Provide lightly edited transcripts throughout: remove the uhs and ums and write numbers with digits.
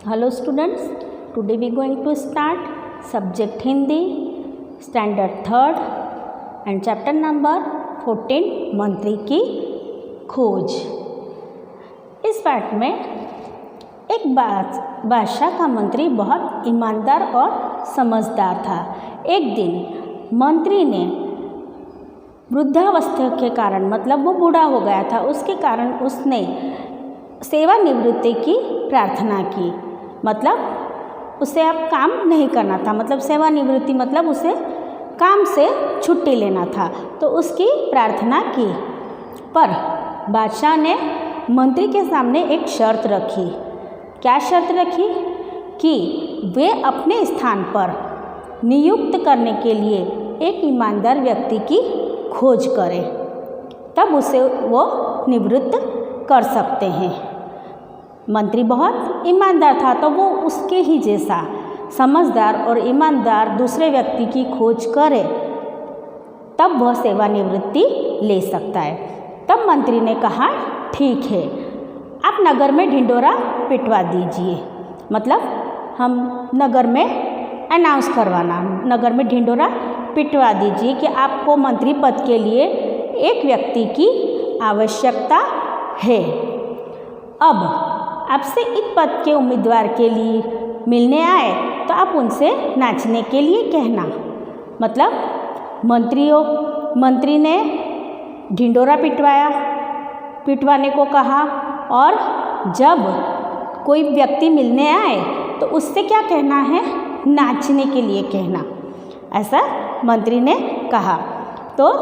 Hello students, today we are going to start subject Hindi, standard 3rd and chapter number 14 मंत्री की खोज। इस पाठ में एक बादशाह का मंत्री बहुत ईमानदार और समझदार था। एक दिन मंत्री ने वृद्धावस्था के कारण, मतलब वो बूढ़ा हो गया था, उसके कारण उसने सेवानिवृत्ति की प्रार्थना की। मतलब उसे अब काम नहीं करना था, मतलब सेवानिवृत्ति मतलब उसे काम से छुट्टी लेना था, तो उसकी प्रार्थना की। पर बादशाह ने मंत्री के सामने एक शर्त रखी। क्या शर्त रखी? कि वे अपने स्थान पर नियुक्त करने के लिए एक ईमानदार व्यक्ति की खोज करें, तब उसे वो निवृत्त कर सकते हैं। मंत्री बहुत ईमानदार था, तो वो उसके ही जैसा समझदार और ईमानदार दूसरे व्यक्ति की खोज करे, तब वह सेवानिवृत्ति ले सकता है। तब मंत्री ने कहा, ठीक है, आप नगर में ढिंढोरा पिटवा दीजिए। मतलब हम नगर में अनाउंस करवाना, नगर में ढिंढोरा पिटवा दीजिए कि आपको मंत्री पद के लिए एक व्यक्ति की आवश्यकता है। अब आपसे इस पद के उम्मीदवार के लिए मिलने आए तो आप उनसे नाचने के लिए कहना। मतलब मंत्री ने ढिंढोरा पिटवाने को कहा, और जब कोई व्यक्ति मिलने आए तो उससे क्या कहना है? नाचने के लिए कहना, ऐसा मंत्री ने कहा। तो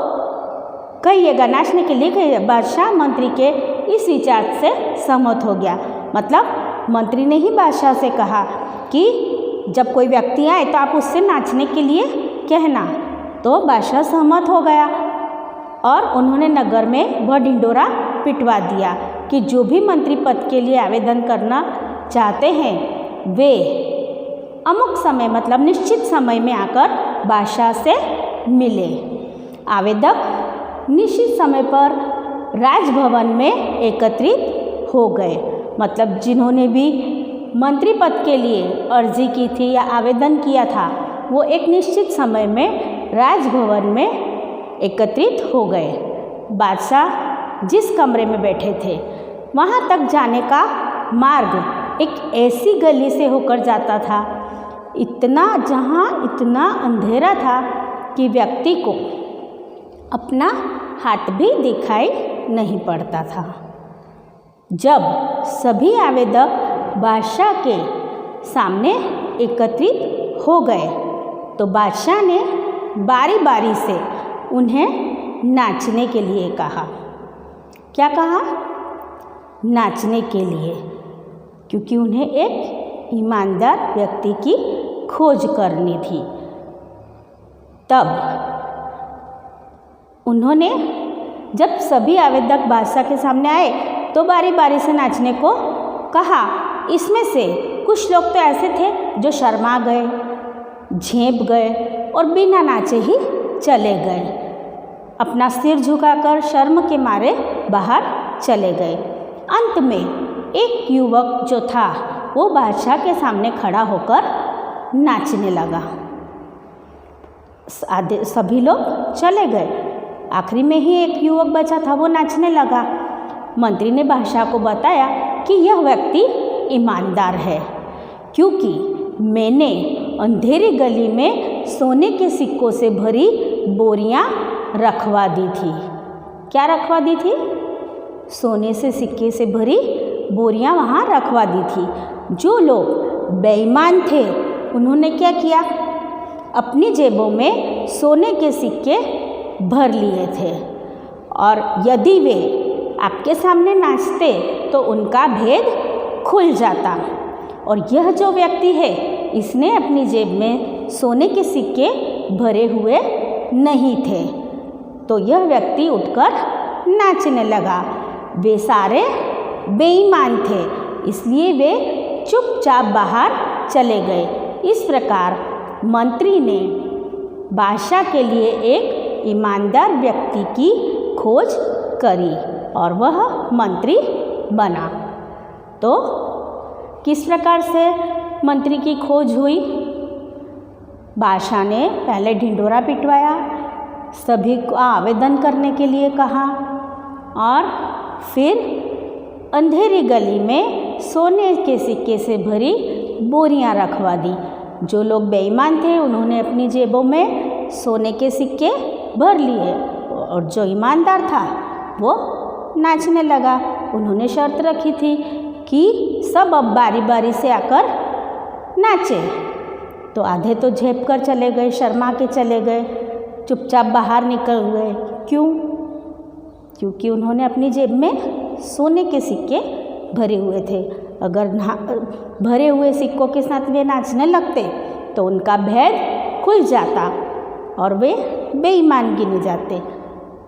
कहिएगा, नाचने के लिए कहिए। बादशाह मंत्री के इस विचार से सहमत हो गया। मतलब मंत्री ने ही बादशाह से कहा कि जब कोई व्यक्ति आए तो आप उससे नाचने के लिए कहना। तो बादशाह सहमत हो गया और उन्होंने नगर में वह ढिंढोरा पिटवा दिया कि जो भी मंत्री पद के लिए आवेदन करना चाहते हैं वे अमुक समय, मतलब निश्चित समय में आकर बादशाह से मिले। आवेदक निश्चित समय पर राजभवन में एकत्रित हो गए। मतलब जिन्होंने भी मंत्री पद के लिए अर्जी की थी या आवेदन किया था, वो एक निश्चित समय में राजभवन में एकत्रित हो गए। बादशाह जिस कमरे में बैठे थे वहाँ तक जाने का मार्ग एक ऐसी गली से होकर जाता था, जहाँ इतना अंधेरा था कि व्यक्ति को अपना हाथ भी दिखाई नहीं पड़ता था। जब सभी आवेदक बादशाह के सामने एकत्रित हो गए तो बादशाह ने बारी बारी से उन्हें नाचने के लिए कहा। क्या कहा? नाचने के लिए, क्योंकि उन्हें एक ईमानदार व्यक्ति की खोज करनी थी। तब उन्होंने, जब सभी आवेदक बादशाह के सामने आए तो बारी बारी से नाचने को कहा। इसमें से कुछ लोग तो ऐसे थे जो शर्मा गए, झेंप गए और बिना नाचे ही चले गए, अपना सिर झुकाकर शर्म के मारे बाहर चले गए। अंत में एक युवक जो था वो बादशाह के सामने खड़ा होकर नाचने लगा। सभी लोग चले गए, आखिरी में ही एक युवक बचा था, वो नाचने लगा। मंत्री ने बादशाह को बताया कि यह व्यक्ति ईमानदार है, क्योंकि मैंने अंधेरी गली में सोने के सिक्कों से भरी बोरियां रखवा दी थी। क्या रखवा दी थी? सोने से सिक्के से भरी बोरियां वहाँ रखवा दी थी। जो लोग बेईमान थे उन्होंने क्या किया? अपनी जेबों में सोने के सिक्के भर लिए थे, और यदि वे आपके सामने नाचते तो उनका भेद खुल जाता। और यह जो व्यक्ति है, इसने अपनी जेब में सोने के सिक्के भरे हुए नहीं थे। तो यह व्यक्ति उठकर नाचने लगा। वे सारे बेईमान थे, इसलिए वे चुपचाप बाहर चले गए। इस प्रकार मंत्री ने बादशाह के लिए एक ईमानदार व्यक्ति की खोज करी और वह मंत्री बना। तो किस प्रकार से मंत्री की खोज हुई? बादशाह ने पहले ढिंढोरा पिटवाया, सभी को आवेदन करने के लिए कहा और फिर अंधेरी गली में सोने के सिक्के से भरी बोरियां रखवा दी। जो लोग बेईमान थे उन्होंने अपनी जेबों में सोने के सिक्के भर लिए और जो ईमानदार था वो नाचने लगा। उन्होंने शर्त रखी थी कि सब अब बारी बारी से आकर नाचे। तो आधे तो झेप कर चले गए, शर्मा के चले गए, चुपचाप बाहर निकल गए। क्यों? क्योंकि उन्होंने अपनी जेब में सोने के सिक्के भरे हुए थे। अगर भरे हुए सिक्कों के साथ वे नाचने लगते तो उनका भेद खुल जाता और वे बेईमान गिने जाते।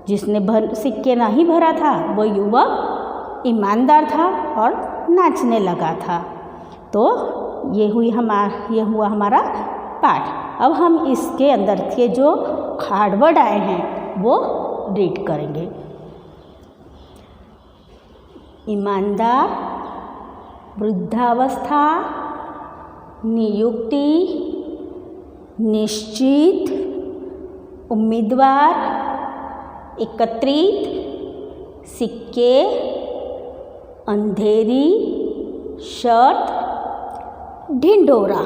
जिसने सिक्के नहीं भरा था वो युवक ईमानदार था और नाचने लगा था। तो ये हुआ हमारा पाठ। अब हम इसके अंदर के जो हार्ड वर्ड आए हैं वो रीड करेंगे। ईमानदार, वृद्धावस्था, नियुक्ति, निश्चित, उम्मीदवार, एकत्रित, सिक्के, अंधेरी, शर्त, ढिंढोरा।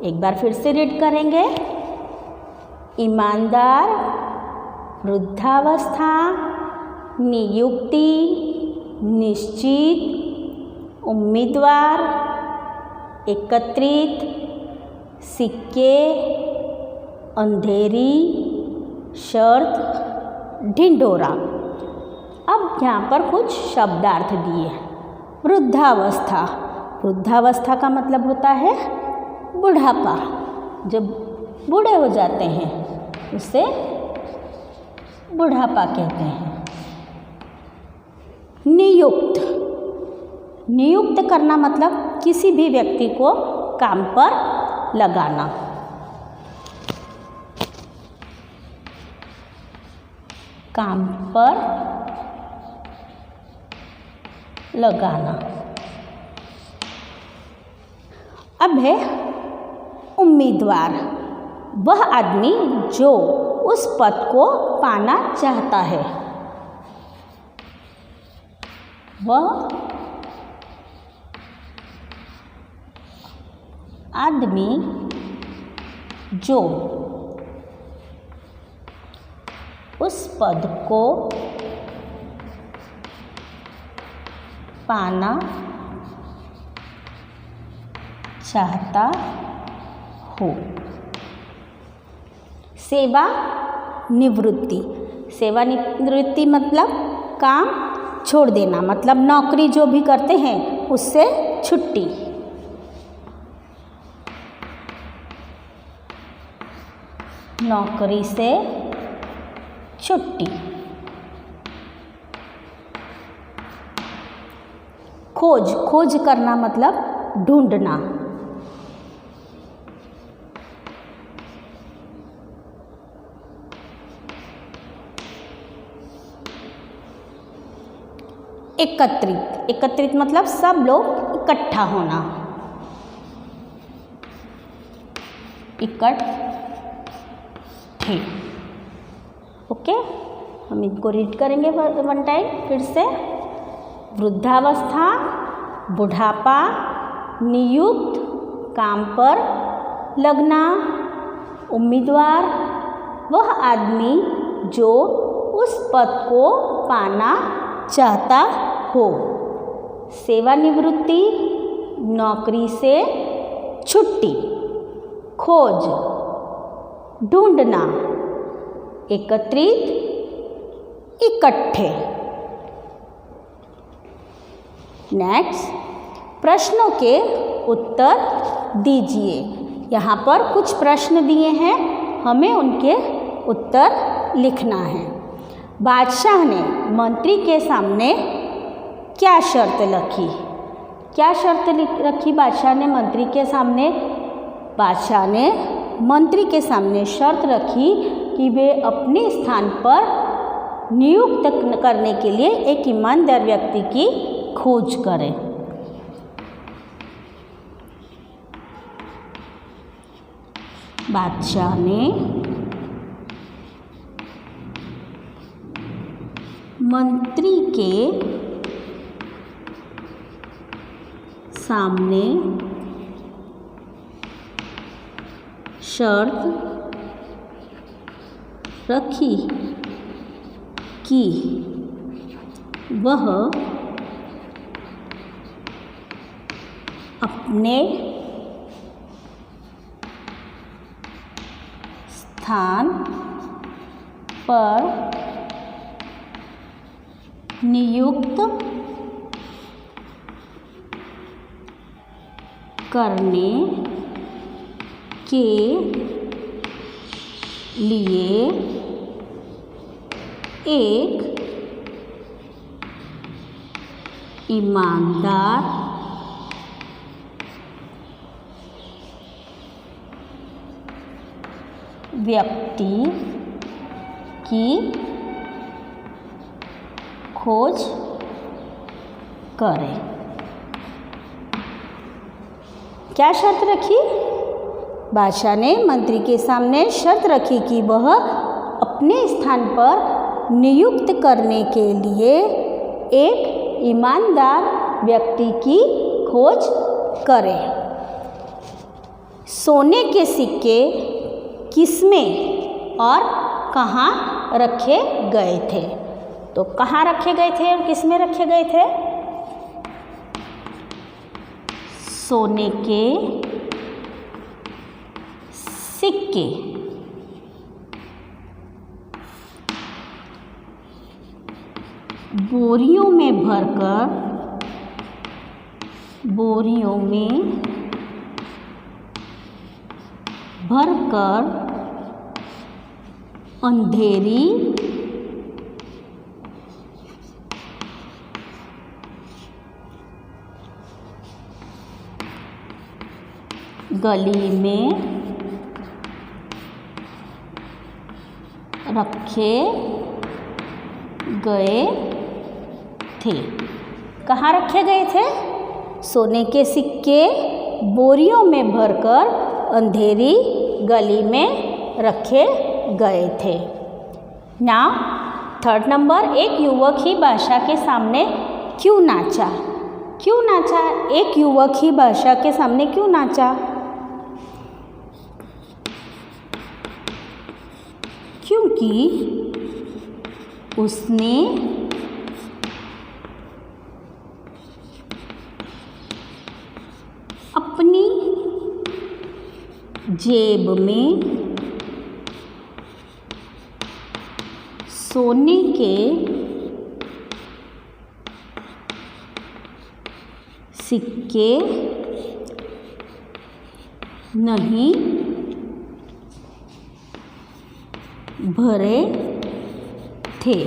एक बार फिर से रीड करेंगे। ईमानदार, वृद्धावस्था, नियुक्ति, निश्चित, उम्मीदवार, एकत्रित, सिक्के, अंधेरी, शर्त, ढिंढोरा। अब यहाँ पर कुछ शब्दार्थ दिए। वृद्धावस्था, वृद्धावस्था का मतलब होता है बुढ़ापा। जब बूढ़े हो जाते हैं उसे बुढ़ापा कहते हैं। नियुक्त, नियुक्त करना मतलब किसी भी व्यक्ति को काम पर लगाना। काम पर लगाना। अब है उम्मीदवार, वह आदमी जो उस पद को पाना चाहता है। वह आदमी जो उस पद को पाना चाहता हो। सेवा निवृत्ति, सेवा निवृत्ति मतलब काम छोड़ देना, मतलब नौकरी जो भी करते हैं उससे छुट्टी। नौकरी से छुट्टी। खोज, खोज करना मतलब ढूंढना। एकत्रित, एकत्रित मतलब सब लोग इकट्ठा होना। इकट्ठे। ओके, हम इनको रीड करेंगे वन टाइम फिर से। वृद्धावस्था, बुढ़ापा, नियुक्त, काम पर लगना, उम्मीदवार, वह आदमी जो उस पद को पाना चाहता हो। सेवानिवृत्ति, नौकरी से छुट्टी। खोज, ढूंढना। एकत्रित, इकट्ठे। नेक्स्ट, प्रश्नों के उत्तर दीजिए। यहाँ पर कुछ प्रश्न दिए हैं, हमें उनके उत्तर लिखना है। बादशाह ने मंत्री के सामने क्या शर्त रखी? क्या शर्त रखी बादशाह ने मंत्री के सामने? बादशाह ने मंत्री के सामने शर्त रखी कि वे अपने स्थान पर नियुक्त करने के लिए एक ईमानदार व्यक्ति की खोज करें। बादशाह ने मंत्री के सामने शर्त रखी कि वह अपने स्थान पर नियुक्त करने के लिए एक ईमानदार व्यक्ति की खोज करें। क्या शर्त रखी? बादशाह ने मंत्री के सामने शर्त रखी कि वह अपने स्थान पर नियुक्त करने के लिए एक ईमानदार व्यक्ति की खोज करे। सोने के सिक्के किसमें और कहाँ रखे गए थे? तो कहाँ रखे गए थे और किसमें रखे गए थे? सोने के सिक्के बोरियों में भरकर अंधेरी गली में रखे गए थे। कहाँ रखे गए थे? सोने के सिक्के बोरियों में भरकर अंधेरी गली में रखे गए थे। नाउ थर्ड नंबर, एक युवक ही बादशाह के सामने क्यों नाचा? क्यों नाचा? एक युवक ही बादशाह के सामने क्यों नाचा? क्योंकि उसने अपनी जेब में सोने के सिक्के नहीं भरे थे।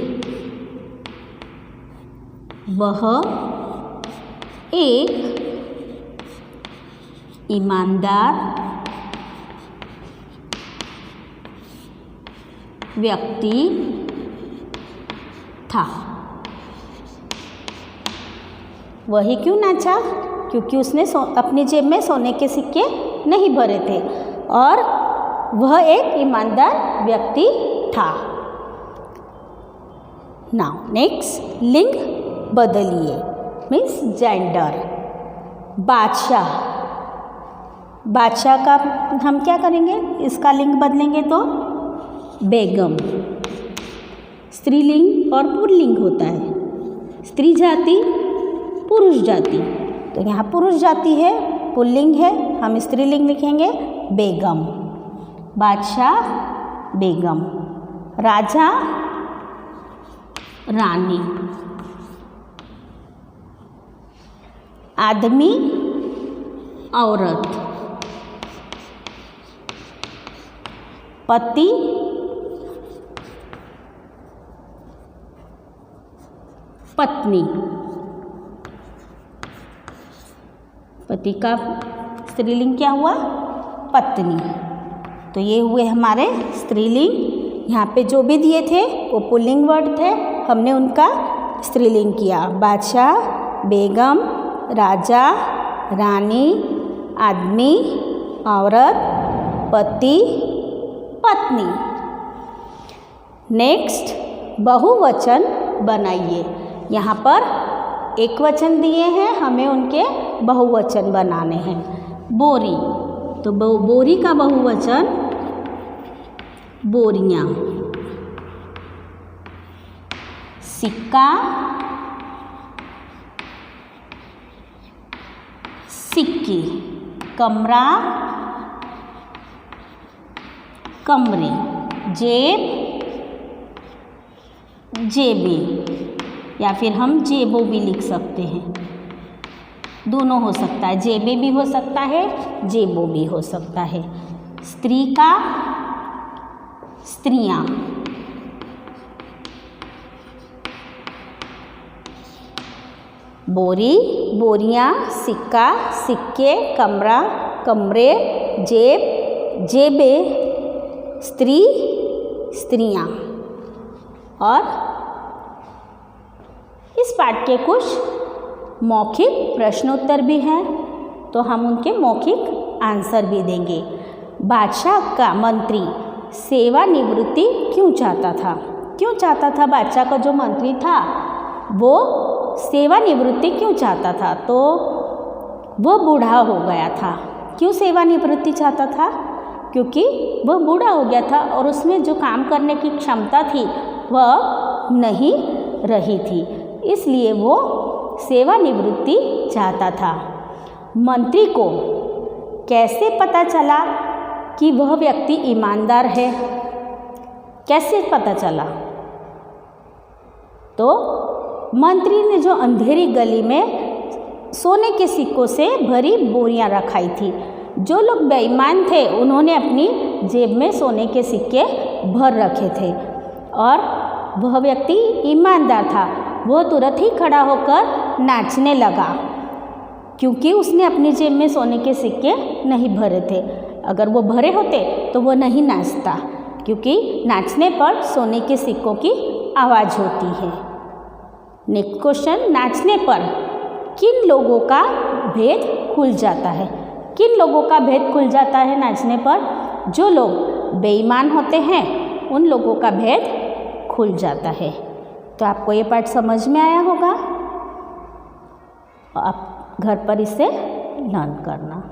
वह एक ईमानदार व्यक्ति था। वही क्यों नाचा? क्योंकि उसने अपनी जेब में सोने के सिक्के नहीं भरे थे और वह एक ईमानदार व्यक्ति था। नाउ नेक्स्ट, लिंग बदलिए मीन्स जेंडर। बादशाह का हम क्या करेंगे? इसका लिंग बदलेंगे तो बेगम। स्त्रीलिंग और पुल्लिंग होता है। स्त्री जाति, पुरुष जाति। तो यहाँ पुरुष जाति है, पुल्लिंग है, हम स्त्रीलिंग लिखेंगे बेगम। बादशाह बेगम, राजा रानी, आदमी औरत, पति पत्नी। पति का स्त्रीलिंग क्या हुआ? पत्नी। तो ये हुए हमारे स्त्रीलिंग। यहाँ पे जो भी दिए थे वो पुल्लिंग वर्ड थे, हमने उनका स्त्रीलिंग किया। बादशाह, बेगम, राजा, रानी, आदमी, औरत, पति पत्नी। नेक्स्ट, बहुवचन बनाइए। यहाँ पर एक वचन दिए हैं, हमें उनके बहुवचन बनाने हैं। बोरी, तो बोरी का बहुवचन बोरियाँ। सिक्का सिक्के। कमरा कमरे। जेब जेबें, या फिर हम जेबों भी लिख सकते हैं, दोनों हो सकता है, जेबें भी हो सकता है, जेबों भी हो सकता है। स्त्री का स्त्रियाँ। बोरी बोरियाँ, सिक्का सिक्के, कमरा कमरे, जेब जेबें, स्त्री स्त्रियाँ। और इस पाठ के कुछ मौखिक प्रश्नोत्तर भी हैं, तो हम उनके मौखिक आंसर भी देंगे। बादशाह का मंत्री सेवानिवृत्ति क्यों चाहता था? क्यों चाहता था बादशाह का जो मंत्री था वो सेवानिवृत्ति क्यों चाहता था? तो वो बूढ़ा हो गया था। क्यों सेवानिवृत्ति चाहता था? क्योंकि वह बूढ़ा हो गया था और उसमें जो काम करने की क्षमता थी वह नहीं रही थी, इसलिए वो सेवानिवृत्ति चाहता था। मंत्री को कैसे पता चला कि वह व्यक्ति ईमानदार है? कैसे पता चला? तो मंत्री ने जो अंधेरी गली में सोने के सिक्कों से भरी बोरियां रखाई थी, जो लोग बेईमान थे उन्होंने अपनी जेब में सोने के सिक्के भर रखे थे और वह व्यक्ति ईमानदार था। वह तुरंत ही खड़ा होकर नाचने लगा क्योंकि उसने अपनी जेब में सोने के सिक्के नहीं भरे थे। अगर वो भरे होते तो वो नहीं नाचता, क्योंकि नाचने पर सोने के सिक्कों की आवाज़ होती है। नेक्स्ट क्वेश्चन, नाचने पर किन लोगों का भेद खुल जाता है? किन लोगों का भेद खुल जाता है नाचने पर? जो लोग बेईमान होते हैं उन लोगों का भेद खुल जाता है। तो आपको ये पाठ समझ में आया होगा, आप घर पर इसे लर्न करना।